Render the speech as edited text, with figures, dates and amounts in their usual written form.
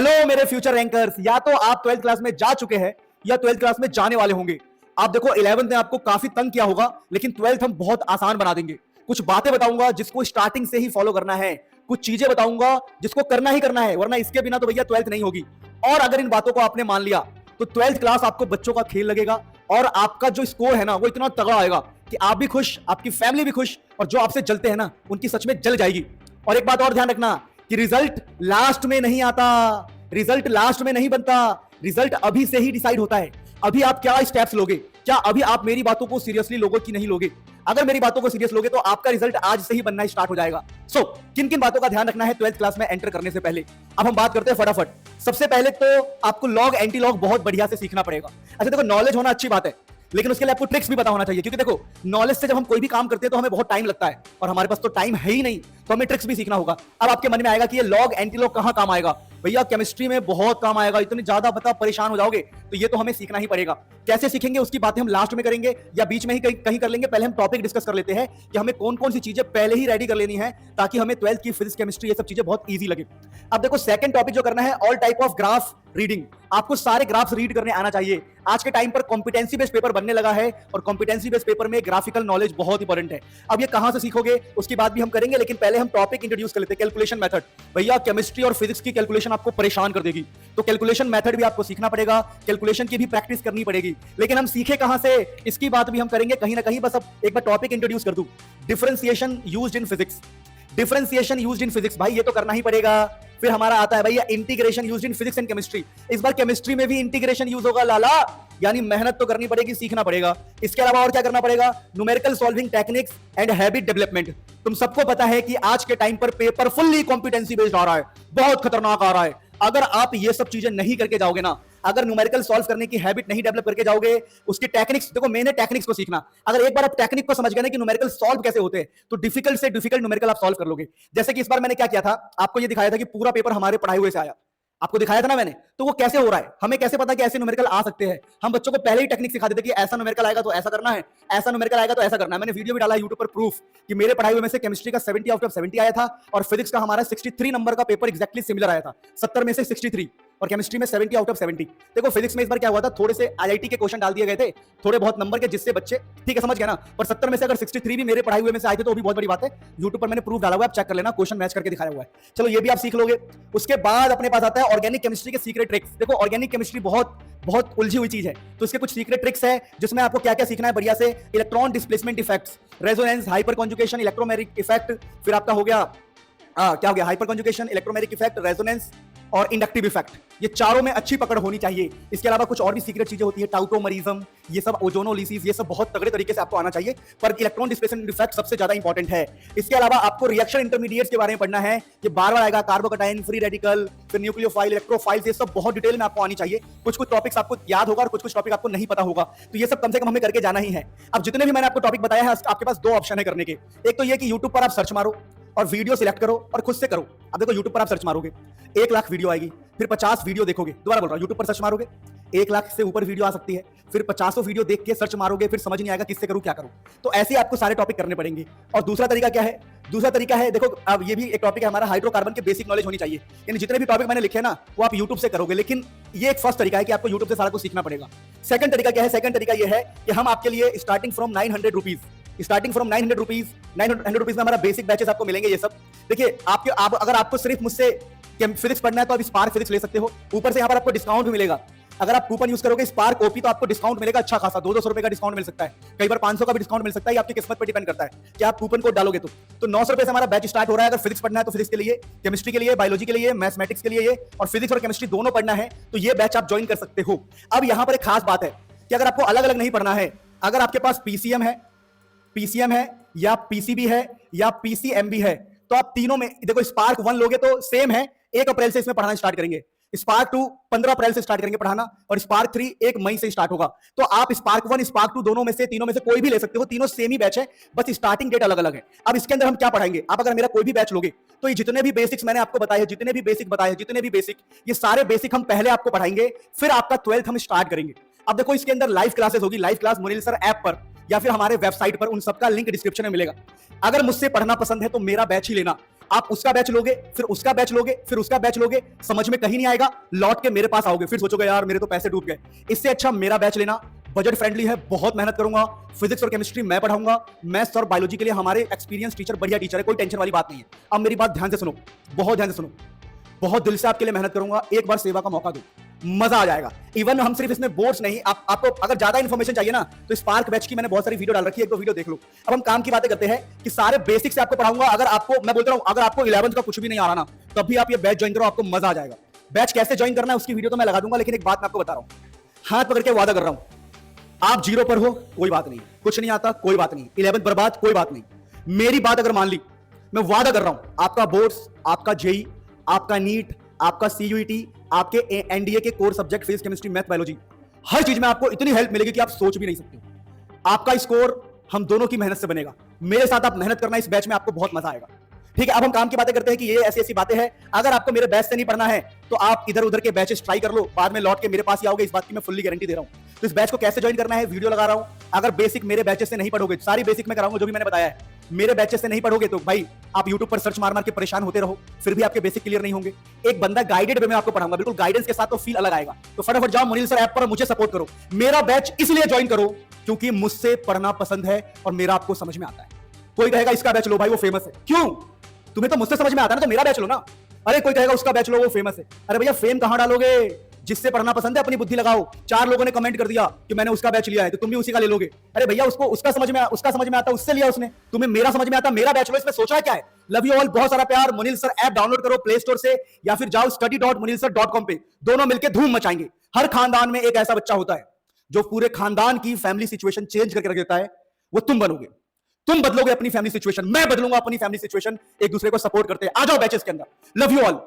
Hello मेरे future rankers, या तो आप 12th क्लास में जा चुके हैं या 12th क्लास में जाने वाले होंगे। आप देखो 11th ने आपको काफी तंग किया होगा, लेकिन 12th हम बहुत आसान बना देंगे। कुछ बातें बताऊंगा जिसको स्टार्टिंग से ही फॉलो करना है, कुछ चीजें बताऊंगा जिसको करना ही करना है, वरना इसके बिना तो भैया 12th नहीं होगी। और अगर इन बातों को आपने मान लिया तो 12th क्लास आपको बच्चों का खेल लगेगा और आपका जो स्कोर है ना वो इतना तगड़ा आएगा कि आप भी खुश, आपकी फैमिली भी खुश, और जो आपसे जलते हैं ना उनकी सच में जल जाएगी। और एक बात और ध्यान रखना कि रिजल्ट लास्ट में नहीं आता, रिजल्ट लास्ट में नहीं बनता, रिजल्ट अभी से ही डिसाइड होता है। अभी आप क्या स्टेप्स लोगे, क्या अभी आप मेरी बातों को सीरियसली लोगे कि नहीं लोगे? अगर मेरी बातों को सीरियस लोगे तो आपका रिजल्ट आज से ही बनना स्टार्ट हो जाएगा। सो किन किन बातों का ध्यान रखना है 12th क्लास में एंटर करने से पहले, अब हम बात करते हैं फटाफट। सबसे पहले तो आपको लॉग एंटी लॉग बहुत बढ़िया से सीखना पड़ेगा। अच्छा देखो, नॉलेज होना अच्छी बात है, लेकिन उसके लिए आपको ट्रिक्स भी पता होना चाहिए, क्योंकि देखो नॉलेज से जब हम कोई भी काम करते हैं तो हमें बहुत टाइम लगता है और हमारे पास तो टाइम है ही नहीं, तो हमें ट्रिक्स भी सीखना होगा। अब आपके मन में आएगा कि ये लॉग एंटी लॉग कहां काम आएगा? भैया केमिस्ट्री में बहुत काम आएगा, इतनी ज्यादा बता परेशान हो जाओगे, तो ये तो हमें सीखना ही पड़ेगा। कैसे सीखेंगे उसकी बातें हम लास्ट में करेंगे या बीच में ही कहीं कर लेंगे। पहले हम टॉपिक डिस्कस कर लेते हैं कि हमें कौन कौन सी चीजें पहले ही रेडी कर लेनी है ताकि हमें 12th की फिजिक्स केमिस्ट्री ये सब चीजें बहुत ईजी लगे। अब देखो सेकंड टॉपिक जो करना है, all type of graph reading. आपको सारे ग्राफ्स रीड करने आना चाहिए। आज के टाइम पर कॉम्पिटेंसी बेस्ड पेपर बनने लगा है और कॉम्पिटेंसी बेस्ड पेपर में ग्राफिकल नॉलेज बहुत इंपॉर्टेंट है। अब ये कहां से सीखोगे उसकी बात भी हम करेंगे, लेकिन पहले हम टॉपिक इंट्रोड्यूस कर लेते हैं, कैलकुलेशन मेथड। भैया केमिस्ट्री और फिजिक्स की कैलकुलेशन आपको परेशान कर देगी, तो कैलकुलेशन मेथड भी आपको सीखना पड़ेगा, कैलकुलेशन की भी प्रैक्टिस करनी पड़ेगी। लेकिन हम सीखे कहां से इसकी बात भी हम करेंगे कहीं ना कहीं। बस अब एक बार टॉपिक इंट्रोड्यूस कर दूं, differentiation used in physics. Differentiation used in physics, भाई ये तो करना ही पड़ेगा। फिर हमारा आता है भैया integration used in physics and chemistry. इस बार केमिस्ट्री में भी इंटीग्रेशन यूज होगा लाला, यानी मेहनत तो करनी पड़ेगी, सीखना पड़ेगा। इसके अलावा और क्या करना पड़ेगा? Numerical solving techniques and habit development. तुम सबको पता है कि आज के टाइम पर पेपर फुल्ली कॉम्पिटेंसी बेस्ड आ रहा है, बहुत खतरनाक आ रहा है। अगर आप ये सब चीजें नहीं करके जाओगे ना, अगर न्यूमेरिकल सॉल्व करने की हैबिट नहीं डेवलप करके जाओगे, उसकी टेक्निक्स देखो, मेन है टेक्निक्स को सीखना। अगर एक बार आप टेक्निक को समझ गए ना कि न्यूमेरिकल सॉल्व कैसे होते हैं, तो डिफिकल्ट से डिफिकल्ट न्यूमेरिकल आप सॉल्व कर लोगे। जैसे कि इस बार मैंने क्या किया था, आपको ये दिखाया था कि पूरा पेपर हमारे पढ़ाए हुए से आया, आपको दिखाया था ना मैंने। तो वो कैसे हो रहा है, हमें कैसे पता कि ऐसे न्यूमेरिकल आ सकते हैं? हम बच्चों को पहले ही टेक्निक सिखा देते कि ऐसा न्यूमेरिकल आएगा तो ऐसा करना है, ऐसा न्यूमेरिकल आएगा तो ऐसा करना है। मैंने वीडियो भी डाला YouTube पर प्रूफ कि मेरे पढ़ाई हुए में से केमिस्ट्री का 70 आउट ऑफ 70 आया था और फिजिक्स का हमारा 63 नंबर का पेपर एक्जैक्टली सिमिलर आया था, 70 में से 63 और केमिस्ट्री में 70 आउट ऑफ 70। देखो फिजिक्स में इस बार क्या हुआ था, थोड़े से आईआईटी के क्वेश्चन डाल दिए गए थे, थोड़े बहुत नंबर के, जिससे बच्चे ठीक है समझ गए ना। पर 70 में से अगर 63 भी मेरे पढ़ाई हुए में से आए थे तो वो भी बहुत बड़ी बात है। YouTube पर मैंने प्रूफ डाला हुआ है, आप चेक कर लेना, क्वेश्चन मैच करके दिखाया हुआ है। चलो ये भी आप सीख लोगे। उसके बाद अपने पास आता है ऑर्गेनिक केमिस्ट्री के सीक्रेट ट्रिक्स। देखो ऑर्गेनिक केमिस्ट्री बहुत बहुत उलझी हुई चीज है, तो इसके कुछ सीक्रेट ट्रिक्स है जिसमें आपको क्या क्या सीखना है बढ़िया से। Electron displacement effects, resonance, hyper conjugation, electromagnetic effect, फिर आपका हो गया क्या हो गया, hyper conjugation, electromagnetic effect, resonance और इंडक्टिव इफेक्ट। ये चारों में अच्छी पकड़ होनी चाहिए। इसके अलावा कुछ और भी सीक्रेट चीजें होती है, टाउटोमरिज्म, ये सब, ओजोनोलिसिस, ये सब बहुत तगड़े तरीके से आपको आना चाहिए, पर इलेक्ट्रॉन डिस्प्लेसमेंट इफेक्ट सबसे ज्यादा इंपॉर्टेंट है। इसके अलावा आपको रिएक्शन इंटरमीडिएट्स के बारे में पढ़ना है, ये बार-बार आएगा, कार्बोकैटायन, फ्री रेडिकल, फिर न्यूक्लियोफाइल, इलेक्ट्रोफाइल्स, ये सब बहुत डिटेल में आपको आनी चाहिए। कुछ कुछ टॉपिक्स आपको याद होगा और कुछ कुछ टॉपिक आपको नहीं पता होगा, तो ये सब कम से कम हमें करके जाना ही है। अब जितने भी मैंने आपको टॉपिक बताया है, आपके पास दो ऑप्शन है करने के। एक तो ये कि YouTube पर आप सर्च मारो और वीडियो सिलेक्ट करो और खुद से करो। अब देखो YouTube पर आप सर्च मारोगे 1 लाख वीडियो आएगी, फिर 50 वीडियो देखोगे, दोबारा बोल रहा हूं, YouTube पर सर्च मारोगे 1 लाख से ऊपर वीडियो आ सकती है, फिर 50 वीडियो देख के सर्च मारोगे, फिर समझ नहीं आएगा किससे करूं क्या करूं। तो ऐसे ही आपको सारे टॉपिक करने पड़ेंगे। और दूसरा तरीका क्या है? दूसरा तरीका है, देखो अब ये भी एक टॉपिक है हमारा, हाइड्रोकार्बन के बेसिक नॉलेज होनी चाहिए। यानी जितने भी टॉपिक मैंने लिखे ना वो आप YouTube से करोगे, लेकिन ये एक फर्स्ट तरीका है कि आपको YouTube से सारा कुछ सीखना पड़ेगा। सेकंड तरीका क्या है? सेकंड तरीका ये है कि हम आपके लिए starting from 900 rupees, starting from 900 rupees में हमारा बेसिक बैचेस आपको मिलेंगे। ये सब देखिए, अगर आपको सिर्फ मुझसे फिजिक्स पढ़ना है तो आप स्पार्क फिजिक्स ले सकते हो, ऊपर से यहाँ पर आपको डिस्काउंट भी मिलेगा। अगर आप कूपन यूज करोगे स्पार्क ओपी तो आपको डिस्काउंट मिलेगा अच्छा खासा, 200 रुपए का डिस्काउंट मिल सकता है, कई बार 500 का भी डिस्काउंट मिल सकता है। आपकी किस्मत पर डिपेंड करता है कि आप कूपन कोड डालोगे तो 900 रुपए से हमारा बैच स्टार्ट हो रहा है। अगर फिजिक्स पढ़ना है तो फिजिक्स के लिए, केमिस्ट्री के लिए, बायोलॉजी के लिए, मैथमेटिक्स के लिए ये, और फिजिक्स और केमिस्ट्री दोनों पढ़ना है तो ये बैच आप ज्वाइन कर सकते हो। अब यहाँ पर एक खास बात है कि अगर आपको अलग अलग नहीं पढ़ना है, अगर आपके पास पीसीएम है या पीसीबी है या पीसीएमबी है, तो आप तीनों में देखो, स्पार्क 1 लोगे तो सेम है, 1 अप्रैल से इसमें पढ़ाना स्टार्ट करेंगे। स्पार्क 2 15 अप्रैल से स्टार्ट करेंगे पढ़ाना, और स्पार्क 3 1 मई से स्टार्ट होगा। तो आप स्पार्क 1 स्पार्क 2 दोनों में से, तीनों में से कोई भी ले सकते हो, तीनों सेम ही बैच है, बस स्टार्टिंग डेट अलग अलग है। अब इसके अंदर हम क्या पढ़ाएंगे, आप अगर मेरा कोई भी बैच लोगे तो ये जितने भी बेसिक्स मैंने आपको बताए हैं, जितने भी बेसिक, ये सारे बेसिक हम पहले आपको पढ़ाएंगे, फिर आपका 12th हम स्टार्ट करेंगे। अब देखो इसके अंदर लाइव क्लासेस होगी, live class Munil sir app पर या फिर हमारे वेबसाइट पर, उन सबका लिंक डिस्क्रिप्शन में मिलेगा। अगर मुझसे पढ़ना पसंद है तो मेरा बैच ही लेना। आप उसका बैच लोगे, फिर उसका बैच लोगे, फिर उसका बैच लोगे, समझ में कहीं नहीं आएगा, लौट के मेरे पास आओगे, फिर सोचोगे यार मेरे तो पैसे डूब गए। इससे अच्छा मेरा बैच लेना, बजट फ्रेंडली है, बहुत मेहनत करूंगा, फिजिक्स और केमिस्ट्री मैं पढ़ाऊंगा, मैथ्स और बायोलॉजी के लिए हमारे एक्सपीरियंस टीचर बढ़िया टीचर है, कोई टेंशन वाली बात नहीं है। अब मेरी बात ध्यान से सुनो, बहुत ध्यान से सुनो, बहुत दिल से आपके लिए मेहनत करूंगा, एक बार सेवा का मौका दो, मजा आ जाएगा। इवन हम सिर्फ इसमें बोर्ड्स नहीं, आपको अगर ज्यादा इंफॉर्मेशन चाहिए ना तो स्पार्क बैच की मैंने बहुत सारी वीडियो डाल रखी है, एक दो वीडियो देख लो। अब हम काम की बातें करते हैं कि सारे बेसिक से आपको पढ़ाऊंगा। अगर आपको, मैं बोलता हूं, अगर आपको 11th का कुछ भी नहीं आ रहा ना, तब भी आप ये बैच ज्वाइन करो, आपको मजा आ जाएगा। बैच कैसे ज्वाइन करना है उसकी वीडियो तो मैं लगा दूंगा, लेकिन एक बात मैं आपको बता रहा हूं, हाथ पकड़ के वादा कर रहा हूं, आप जीरो पर हो कोई बात नहीं, कुछ नहीं आता कोई बात नहीं, 11th बर्बाद कोई बात नहीं, मेरी बात अगर मान ली, मैं वादा कर रहा हूं, आपका बोर्ड्स, आपका जेई, आपका नीट, आपका सीयूईटी, आपके एनडीए के core subject physics chemistry math biology, हर चीज में आपको इतनी हेल्प मिलेगी कि आप सोच भी नहीं सकते। आपका स्कोर हम दोनों की मेहनत से बनेगा, मेरे साथ आप मेहनत करना, इस बैच में आपको बहुत मजा आएगा। ठीक है, अब हम काम की बातें करते हैं कि ये ऐसी ऐसी बातें हैं। अगर आपको मेरे बैच से नहीं पढ़ना है तो आप इधर उधर के बैचेस ट्राई कर लो, बाद में लौट के मेरे पास ही आओगे, इस बात की मैं फुल्ली गारंटी दे रहा हूं। तो इस बैच को कैसे ज्वाइन करना है वीडियो लगा रहा हूं। अगर बेसिक मेरे बैचेस से नहीं पढ़ोगे, सारी बेसिक मैं कराऊंगा जो भी मैंने बताया है, मेरे बैचेस से नहीं पढ़ोगे तो भाई आप YouTube पर सर्च मार मार के परेशान होते रहो, फिर भी आपके बेसिक क्लियर नहीं होंगे। एक बंदा गाइडेड वे में आपको पढ़ाऊंगा, बिल्कुल गाइडेंस के साथ, तो फील अलग आएगा। तो फटाफट जाओ मुनील सर ऐप पर, मुझे सपोर्ट करो। मेरा बैच इसलिए ज्वाइन करो क्योंकि मुझसे पढ़ना पसंद है और मेरा आपको समझ में आता है। कोई कहेगा इसका बैच लो भाई वो फेमस है, क्यों? तुम्हें तो मुझसे समझ में आता है ना, तो मेरा बैच लो ना। अरे कोई कहेगा उसका बैच लो वो फेमस है, अरे भैया फेम कहां डालोगे? जिससे पढ़ना पसंद है अपनी बुद्धि लगाओ। 4 लोगों ने कमेंट कर दिया कि मैंने उसका बैच लिया है तो तुम भी उसी का ले लोगे। अरे भैया उसको उसका समझ में आता, उससे लिया उसने, तुम्हें मेरा समझ में आता, मेरा बैच लो, इसमें सोचा क्या है? लव यू ऑल, बहुत सारा प्यार। मुनील सर ऐप डाउनलोड करो प्ले स्टोर से या फिर जाओ study.munilsir.com पे, दोनों मिलकर धूम मचाएंगे। हर खानदान में एक ऐसा बच्चा होता है जो पूरे खानदान की फैमिली सिचुएशन चेंज करके रख देता है, वो तुम बनोगे। तुम बदलोगे अपनी फैमिली सिचुएशन, मैं बदलूंगा अपनी फैमिली सिचुएशन, एक दूसरे को सपोर्ट करते हैं। आ जाओ बैचेस के अंदर। Love you all.